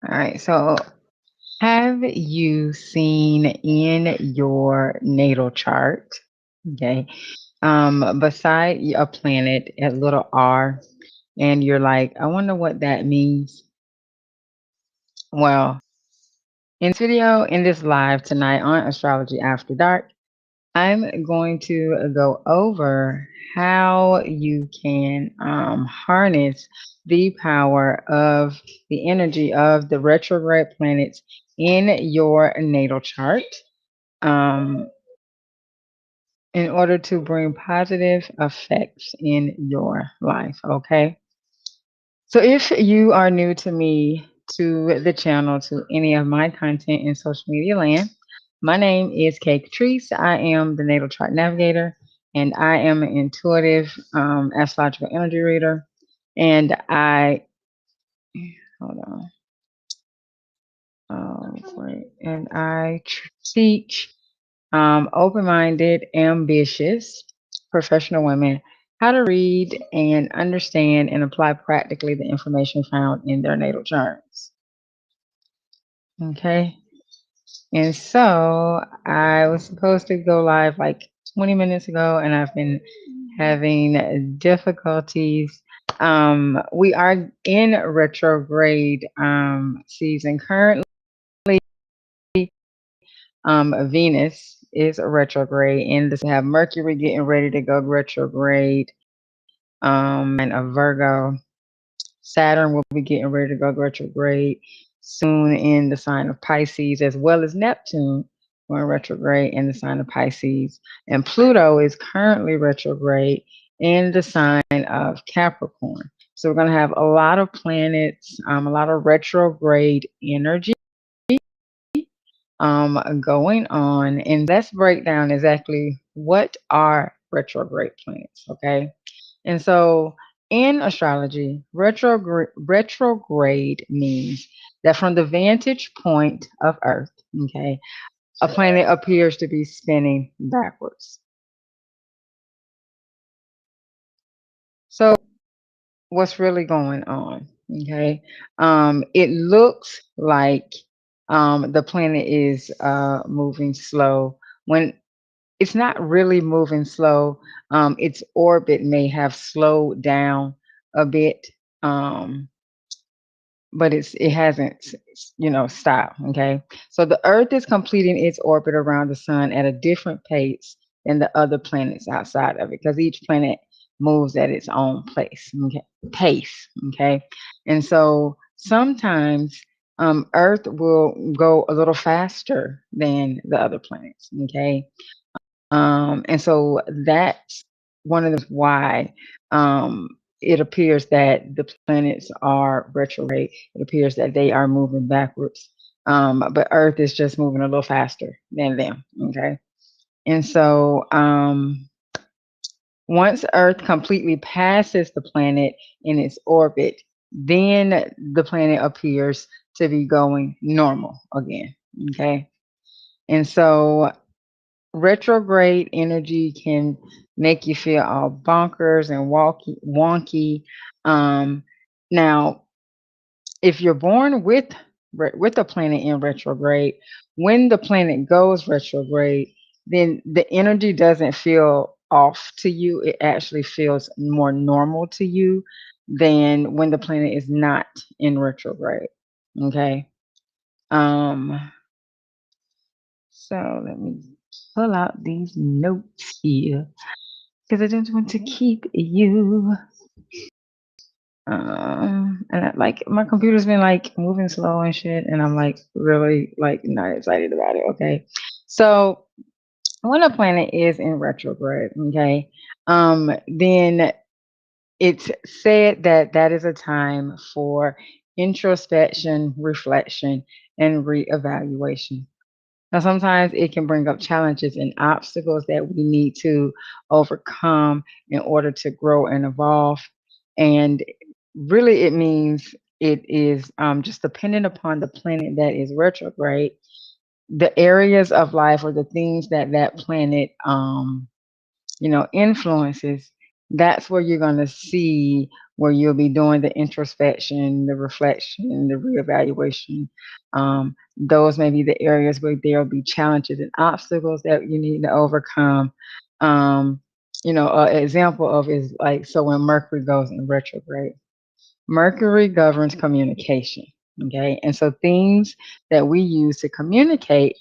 All right. So, have you seen in your natal chart, okay, beside a planet, a little R, and you're like, I wonder what that means? Well, in this video, in this live tonight on Astrology After Dark, I'm going to go over how you can harness the power of the energy of the retrograde planets in your natal chart um, in order to bring positive effects in your life. Okay. So if you are new to me, to the channel, to any of my content in social media land, my name is kkatrice. I am the Natal Chart Navigator, and I am an intuitive astrological energy reader. And hold on, wait, and teach open-minded, ambitious, professional women how to read and understand and apply practically the information found in their natal charts. Okay. And so I was supposed to go live like 20 minutes ago, and I've been having difficulties. We are in retrograde season currently. Venus is a retrograde in the have Mercury getting ready to go retrograde in the sign of Virgo. Saturn will be getting ready to go retrograde soon in the sign of Pisces, as well as Neptune going retrograde in the sign of Pisces. And Pluto is currently retrograde in the sign of Capricorn. So we're going to have a lot of planets, a lot of retrograde energy going on. And let's break down exactly what are retrograde planets, okay? And so in astrology, retrograde means that from the vantage point of Earth, okay, a planet appears to be spinning backwards. So what's really going on? Okay. It looks like the planet is moving slow when it's not really moving slow. Its orbit may have slowed down a bit, but it hasn't, stopped. Okay, so the Earth is completing its orbit around the Sun at a different pace than the other planets outside of it, because each planet moves at its own pace. Okay, and so sometimes Earth will go a little faster than the other planets. Okay, and so that's one of the why it appears that the planets are retrograde. It appears that they are moving backwards. But Earth is just moving a little faster than them. Okay. And so once Earth completely passes the planet in its orbit, then the planet appears to be going normal again. Okay. And so retrograde energy can make you feel all bonkers and wonky. Um, now, if you're born with a planet in retrograde, when the planet goes retrograde, then the energy doesn't feel off to you. It actually feels more normal to you than when the planet is not in retrograde. Okay. Um, so let me pull out these notes here because I just want to keep you. And like my computer's been like moving slow and shit, and I'm like really like not excited about it. Okay, so when a planet is in retrograde, okay, then it's said that that is a time for introspection, reflection, and reevaluation. Now, sometimes it can bring up challenges and obstacles that we need to overcome in order to grow and evolve. And really, it means it is just dependent upon the planet that is retrograde, the areas of life or the things that that planet, influences. That's where you're going to see where you'll be doing the introspection, the reflection, the reevaluation. Those may be the areas where there'll be challenges and obstacles that you need to overcome. Um, an example of is like, so when Mercury goes in retrograde, Mercury governs communication. Okay. And so things that we use to communicate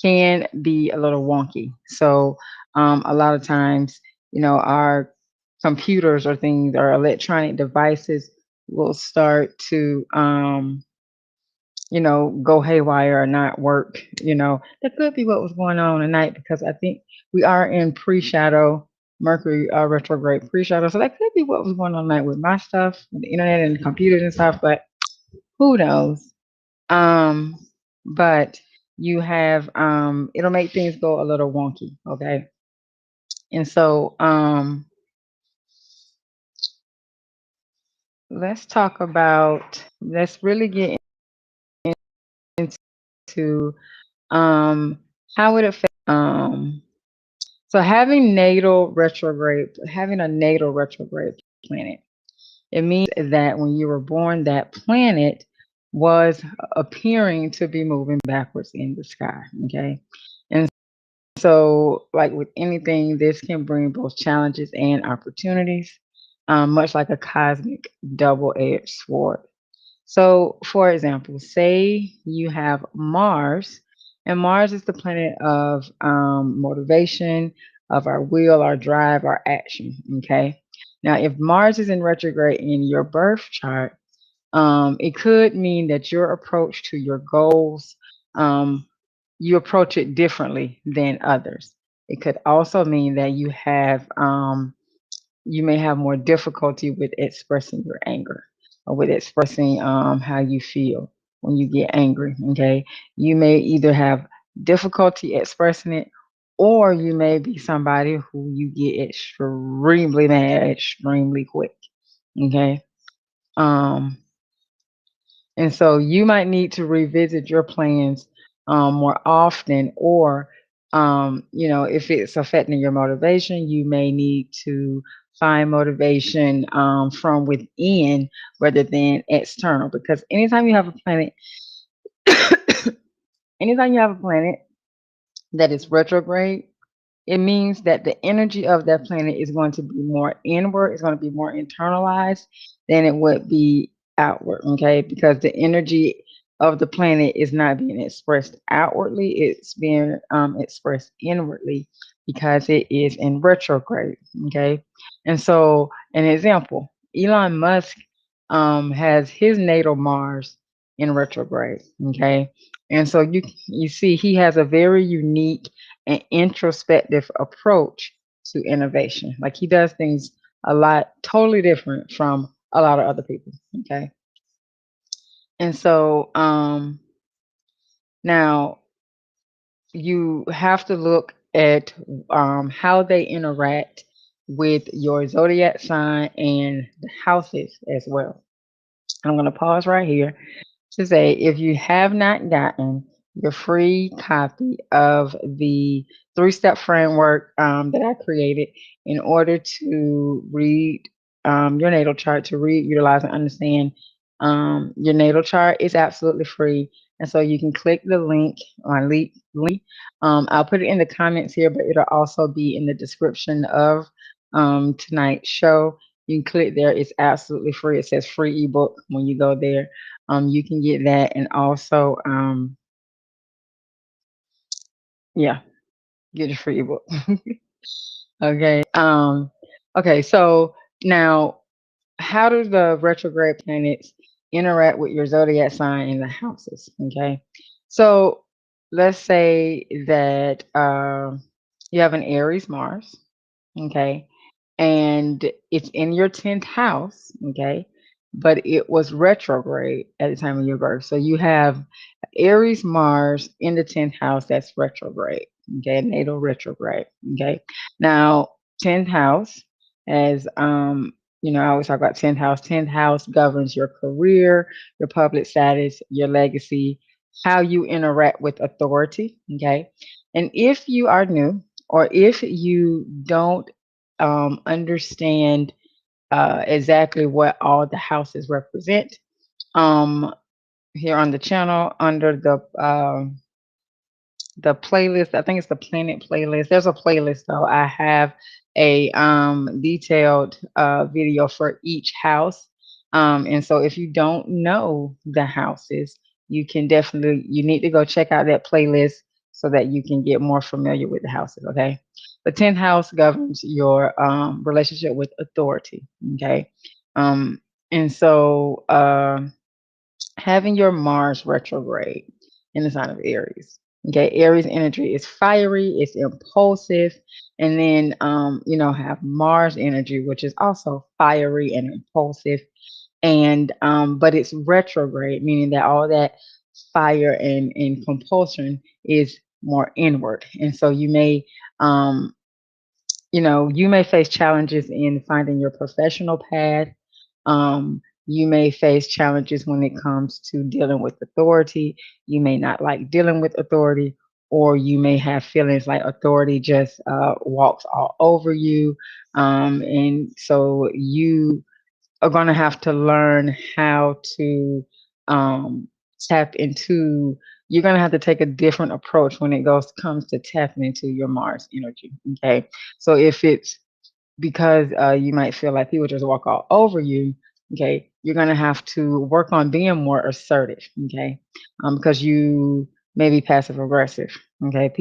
can be a little wonky. So a lot of times, our computers or things or electronic devices will start to, go haywire or not work. That could be what was going on tonight because I think we are in pre shadow, Mercury retrograde pre shadow. So that could be what was going on tonight with my stuff, with the internet and the computers and stuff, but who knows? Um, but you have, it'll make things go a little wonky. Okay. And so, let's really get into, um, how it affects, so having a natal retrograde planet, it means that when you were born, that planet was appearing to be moving backwards in the sky. Okay. And so, like with anything, this can bring both challenges and opportunities, much like a cosmic double edged sword. So, for example, say you have Mars, and Mars is the planet of motivation, of our will, our drive, our action. Okay. Now, if Mars is in retrograde in your birth chart, it could mean that your approach to your goals, um, you approach it differently than others. It could also mean that you may have more difficulty with expressing your anger or with expressing how you feel when you get angry. Okay. You may either have difficulty expressing it, or you may be somebody who you get extremely mad extremely quick. Okay. Um, and so you might need to revisit your plans more often, or, if it's affecting your motivation, you may need to find motivation from within rather than external. Because anytime you have a planet that is retrograde, it means that the energy of that planet is going to be more inward, it's going to be more internalized than it would be outward, okay? Because the energy of the planet is not being expressed outwardly, it's being expressed inwardly because it is in retrograde, okay? And so, an example, Elon Musk has his natal Mars in retrograde, okay? And so you see he has a very unique an introspective approach to innovation. Like he does things a lot totally different from a lot of other people. Okay. And so now you have to look at how they interact with your zodiac sign and the houses as well. I'm going to pause right here to say if you have not gotten your free copy of the 3-step framework that I created in order to read your natal chart, to read, utilize, and understand your natal chart, is absolutely free. And so you can click the link on link. I'll put it in the comments here, but it'll also be in the description of tonight's show. You can click there. It's absolutely free. It says free ebook when you go there. You can get that, and also, yeah, get a free ebook. Okay. Okay. So now, how do the retrograde planets interact with your zodiac sign in the houses? Okay. So let's say that you have an Aries Mars. Okay. And it's in your 10th house. Okay. But it was retrograde at the time of your birth. So you have Aries Mars in the 10th house that's retrograde. Okay. Natal retrograde. Okay. Now, 10th house, as I always talk about 10th house. 10th house governs your career, your public status, your legacy, how you interact with authority. Okay. And if you are new, or if you don't understand exactly what all the houses represent. Um, Here on the channel under the playlist. I think it's the planet playlist. There's a playlist though. I have a detailed video for each house. And so if you don't know the houses, you need to go check out that playlist so that you can get more familiar with the houses, okay? The 10th house governs your relationship with authority, okay? Um and so having your Mars retrograde in the sign of Aries. Okay, Aries energy is fiery, it's impulsive, and then have Mars energy, which is also fiery and impulsive, and but it's retrograde, meaning that all that fire and compulsion is more inward, and so um, you may face challenges in finding your professional path. You may face challenges when it comes to dealing with authority. You may not like dealing with authority, or you may have feelings like authority just walks all over you. And so you are going to have to learn how to um, tap into. You're going to have to take a different approach when it comes to tapping into your Mars energy. Okay, so if it's because you might feel like people just walk all over you, okay, you're going to have to work on being more assertive, okay, because you may be passive aggressive, okay.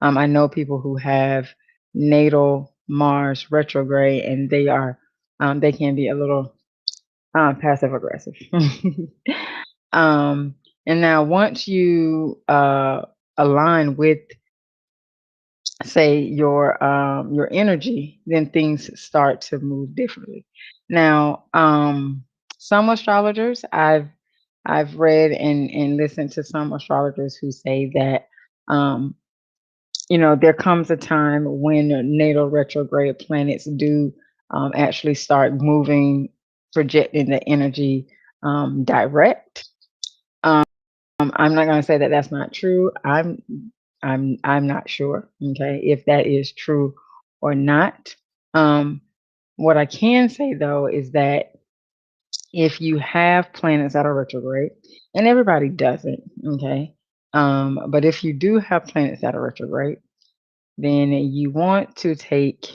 I know people who have natal Mars retrograde, and they can be a little passive aggressive. um, and now once you align with, say, your energy, then things start to move differently. Now, some astrologers I've read and listened to some astrologers who say that um, there comes a time when natal retrograde planets do actually start moving, projecting the energy direct. Um, I'm not going to say that that's not true. I'm not sure, okay, if that is true or not. Um, what I can say though is that if you have planets that are retrograde, and everybody doesn't, okay, but if you do have planets that are retrograde, then you want to take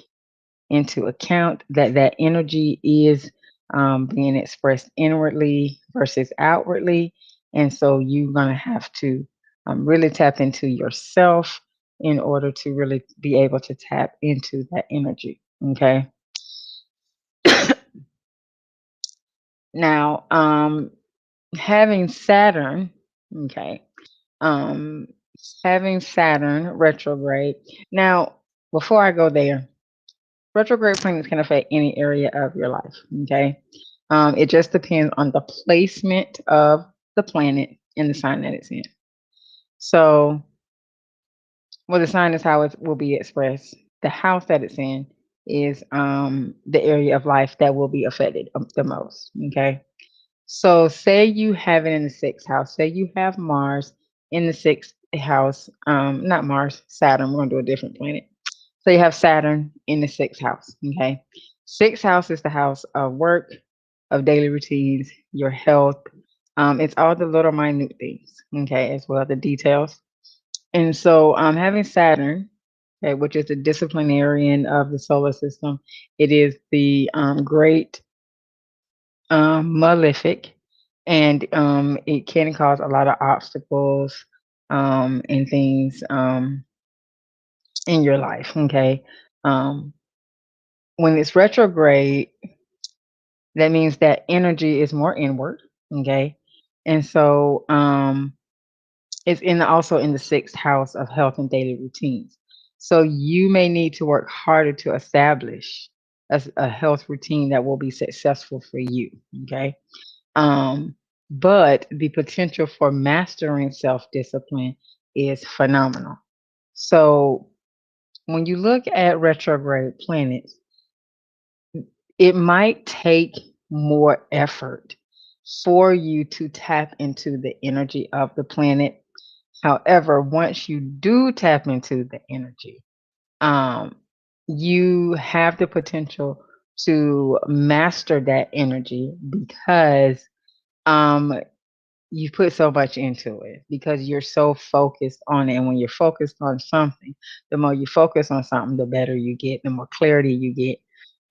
into account that that energy is being expressed inwardly versus outwardly. And so you're going to have to really tap into yourself in order to really be able to tap into that energy. Okay. Now, having Saturn, okay, um, having Saturn retrograde. Now, before I go there, retrograde planets can affect any area of your life. Okay. It just depends on the placement of the planet in the sign that it's in. So, well, the sign is how it will be expressed. The house that it's in is the area of life that will be affected the most. Okay. So, say you have it in the sixth house. Say you have Mars in the sixth house. Not Mars, Saturn. We're going to do a different planet. So you have Saturn in the sixth house. Okay. Sixth house is the house of work, of daily routines, your health. It's all the little minute things. Okay, as well the details. And so having Saturn, okay, which is the disciplinarian of the solar system, it is the great malefic, and it can cause a lot of obstacles and things in your life. Okay. Um, when it's retrograde, that means that energy is more inward. Okay. And so it's also in the sixth house of health and daily routines. So you may need to work harder to establish a health routine that will be successful for you. Okay. Um, but the potential for mastering self discipline is phenomenal. So when you look at retrograde planets, it might take more effort for you to tap into the energy of the planet. However, once you do tap into the energy, um, you have the potential to master that energy because um you put so much into it because you're so focused on it. And when you're focused on something, the more you focus on something, the better you get, the more clarity you get.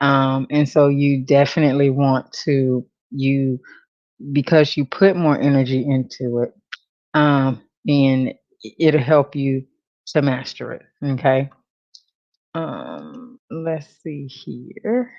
And so you definitely want to you because you put more energy into it, and it'll help you to master it. Okay. Let's see here.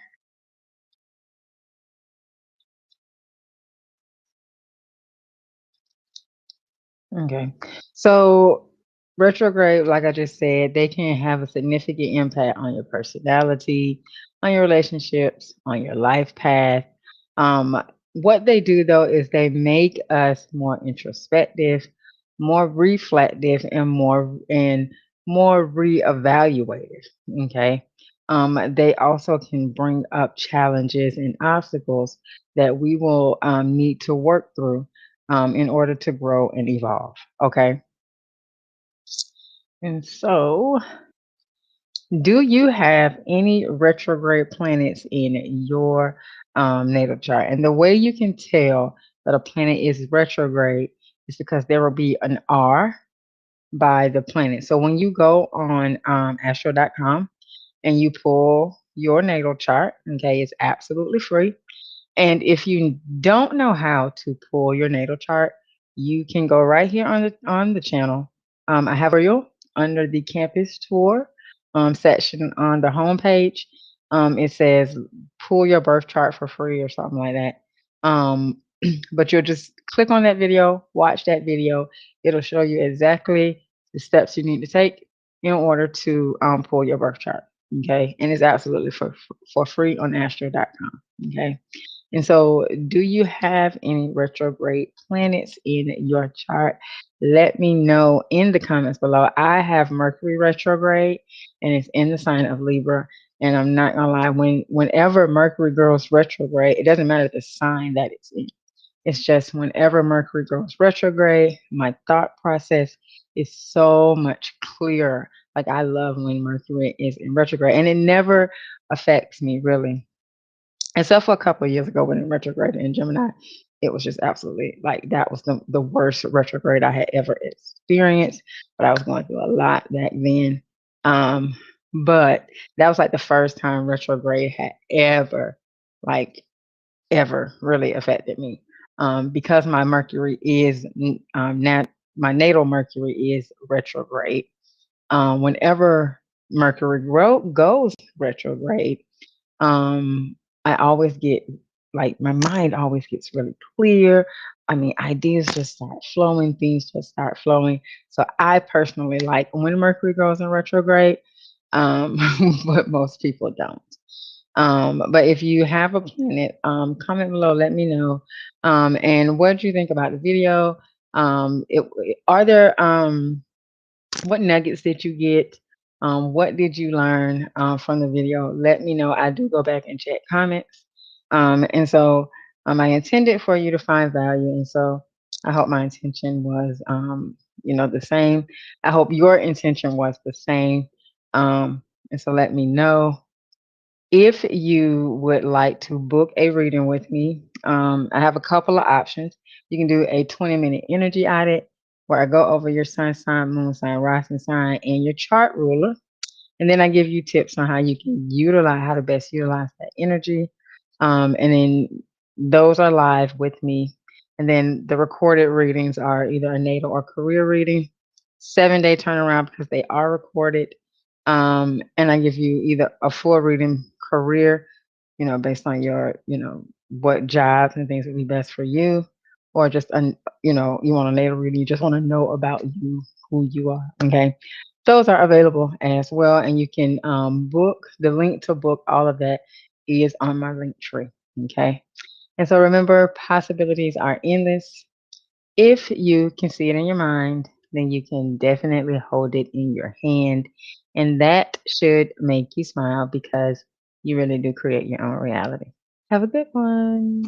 Okay. So retrograde, like I just said, they can have a significant impact on your personality, on your relationships, on your life path. Um, what they do though is they make us more introspective, more reflective, and more reevaluative. Okay. They also can bring up challenges and obstacles that we will need to work through in order to grow and evolve. Okay. And so, do you have any retrograde planets in your natal chart? And the way you can tell that a planet is retrograde is because there will be an R by the planet. So, when you go on astro.com and you pull your natal chart, okay, it's absolutely free. And if you don't know how to pull your natal chart, you can go right here on the channel. I have a tutorial under the campus tour section on the homepage. It says pull your birth chart for free or something like that. But you'll just click on that video, watch that video. It'll show you exactly the steps you need to take in order to pull your birth chart. Okay, and it's absolutely for free on astro.com. Okay. And so, do you have any retrograde planets in your chart? Let me know in the comments below. I have Mercury retrograde, and it's in the sign of Libra. And I'm not gonna lie, whenever Mercury goes retrograde, it doesn't matter the sign that it's in. It's just whenever Mercury goes retrograde, my thought process is so much clearer. Like I love when Mercury is in retrograde, and it never affects me really except for a couple of years ago when it retrograded in Gemini. It was just absolutely like that was the worst retrograde I had ever experienced. But I was going through a lot back then. Um, but that was like the first time retrograde had like, ever really affected me. Because my Mercury is my natal Mercury is retrograde. Whenever Mercury goes retrograde, um, I always get like my mind always gets really clear. I mean, ideas just start flowing, things just start flowing. So I personally like when Mercury goes in retrograde, um, but most people don't. But if you have a planet, comment below, let me know. And what do you think about the video? Are there what nuggets did you get? What did you learn from the video? Let me know. I do go back and check comments. And so I intended for you to find value. And so I hope my intention was, the same. I hope your intention was the same. And so let me know. If you would like to book a reading with me, I have a couple of options. You can do a 20-minute energy audit where I go over your sun sign, moon sign, rising sign, and your chart ruler. And then I give you tips on how you can how to best utilize that energy. And then those are live with me. And then the recorded readings are either a natal or career reading, 7-day turnaround because they are recorded. And I give you either a full reading career, based on your, what jobs and things would be best for you, or just, you want a natal reading, you just want to know about you, who you are. Okay. Those are available as well. And you can book the link to book all of that is on my link tree. Okay. And so remember, possibilities are endless. If you can see it in your mind, then you can definitely hold it in your hand. And that should make you smile because you really do create your own reality. Have a good one.